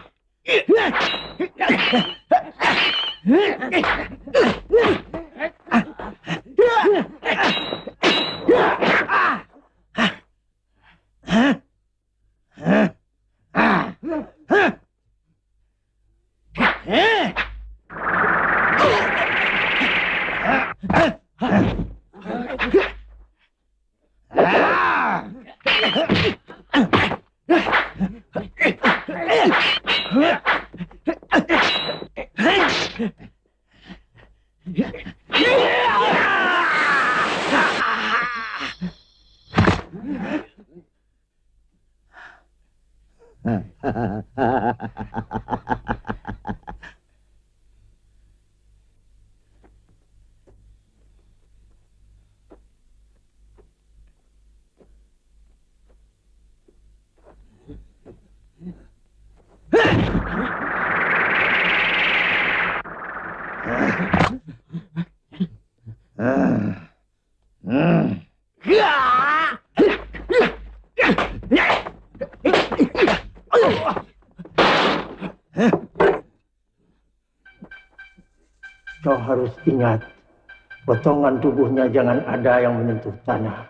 Kau harus ingat, potongan tubuhnya jangan ada yang menyentuh tanah.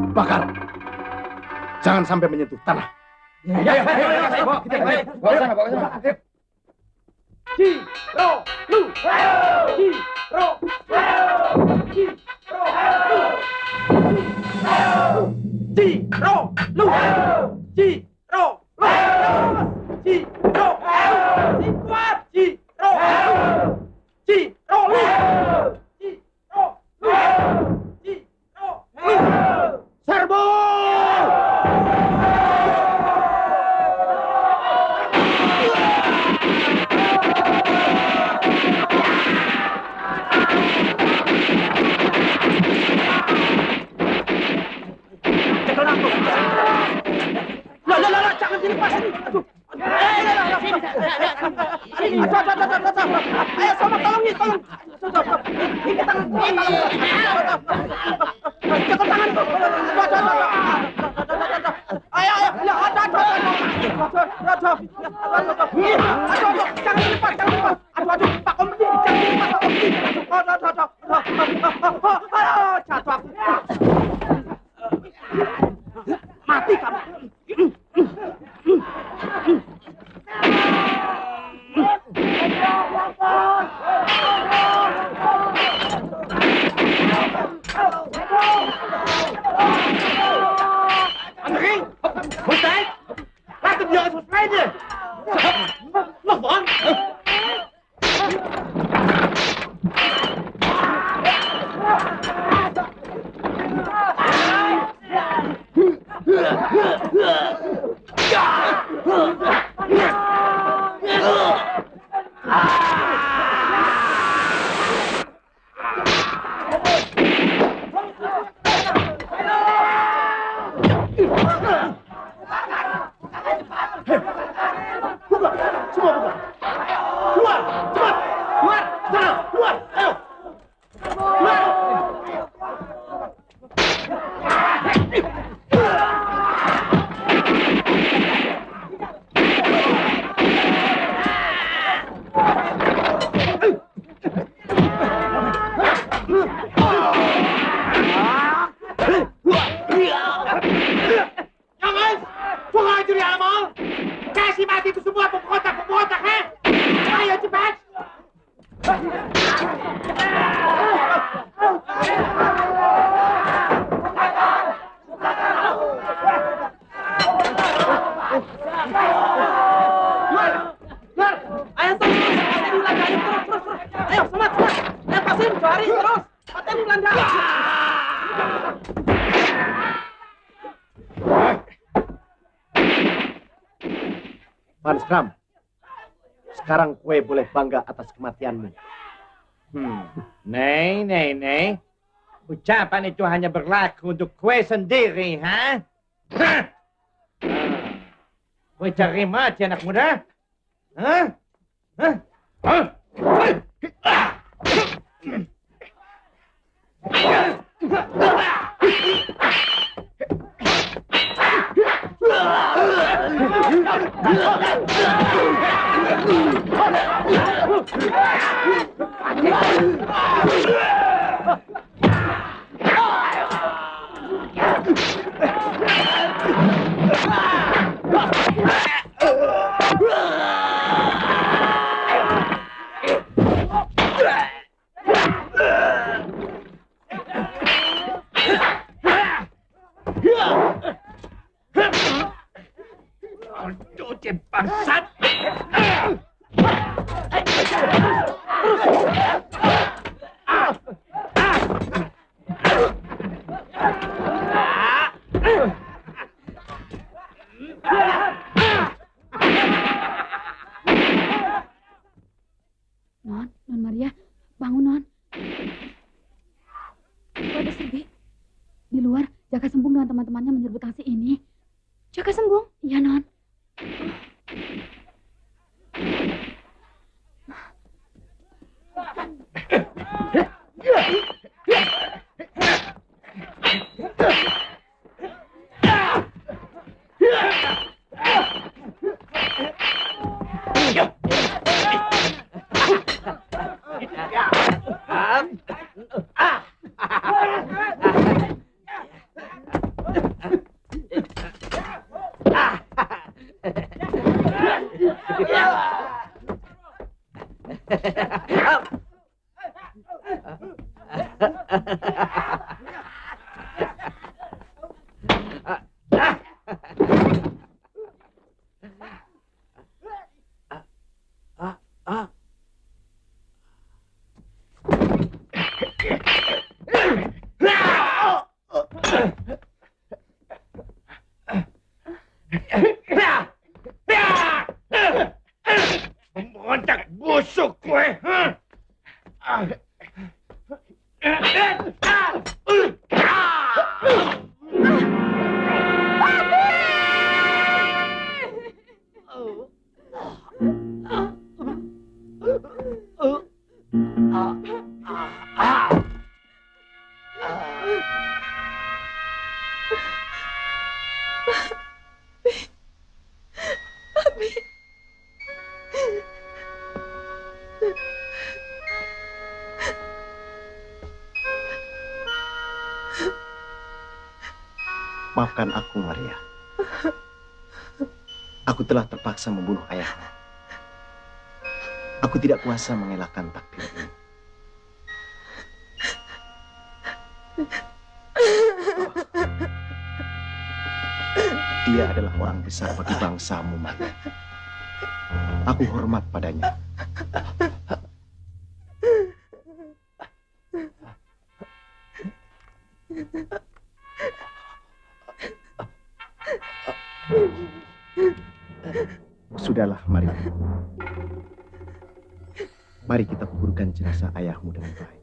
Bakar. Jangan sampai menyentuh tanah. Ayo, bawa ke sana, bawa ke sana. Ciro, lu, Ciro, Ciro, lu, Ciro, kuat, Ciro, serbu! Lah, jangan dilepas ini. Aduh. Aduh. Ayo, sama tolong. Ini tangan. Jangan tanganku. Ayo. Ya, ada. Jangan dilepas. Aduh, Pak Komedi, jangan dilepas, Pak Komedi. Aduh, jatuh aku. Mati kamu. Andri, Hussein, laat hem jongens verspreiden. Nog man. Van Scram, sekarang kue boleh bangga atas kematianmu. Nei. Ucapan itu hanya berlaku untuk kue sendiri, ha? Kue cari mati anak muda? Hah? Bangsat! Non Maria, bangun Non. Kok ada Serbi? Di luar, Jaka Sembung dengan teman-temannya menyerbu taksi ini. Jaka Sembung? Iya Non. Pemberontak busuk gue, ha? Maafkan aku, Maria. Aku telah terpaksa membunuh ayahmu. Aku tidak kuasa mengelakkan takdir ini. Dia adalah orang besar bagi bangsamu, Maria. Aku hormat padanya. Sudahlah, Maria. Mari kita kuburkan jenazah ayahmu dengan baik.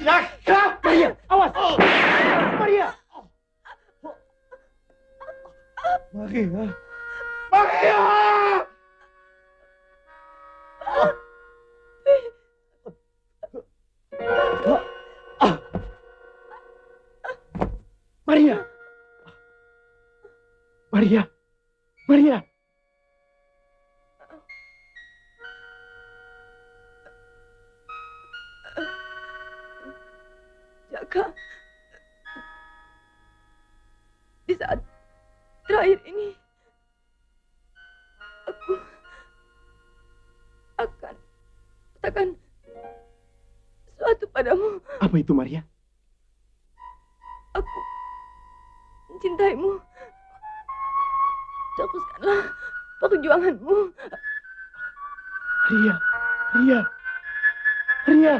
Jaka! Maria, awas! Maria! Maria! Maria! Maria! Maria! Maria! Jaka, di saat terakhir ini, aku akan katakan sesuatu padamu. Apa itu, Maria? Aku mencintaimu. Teruskanlah perjuanganmu. Maria! Maria! Maria!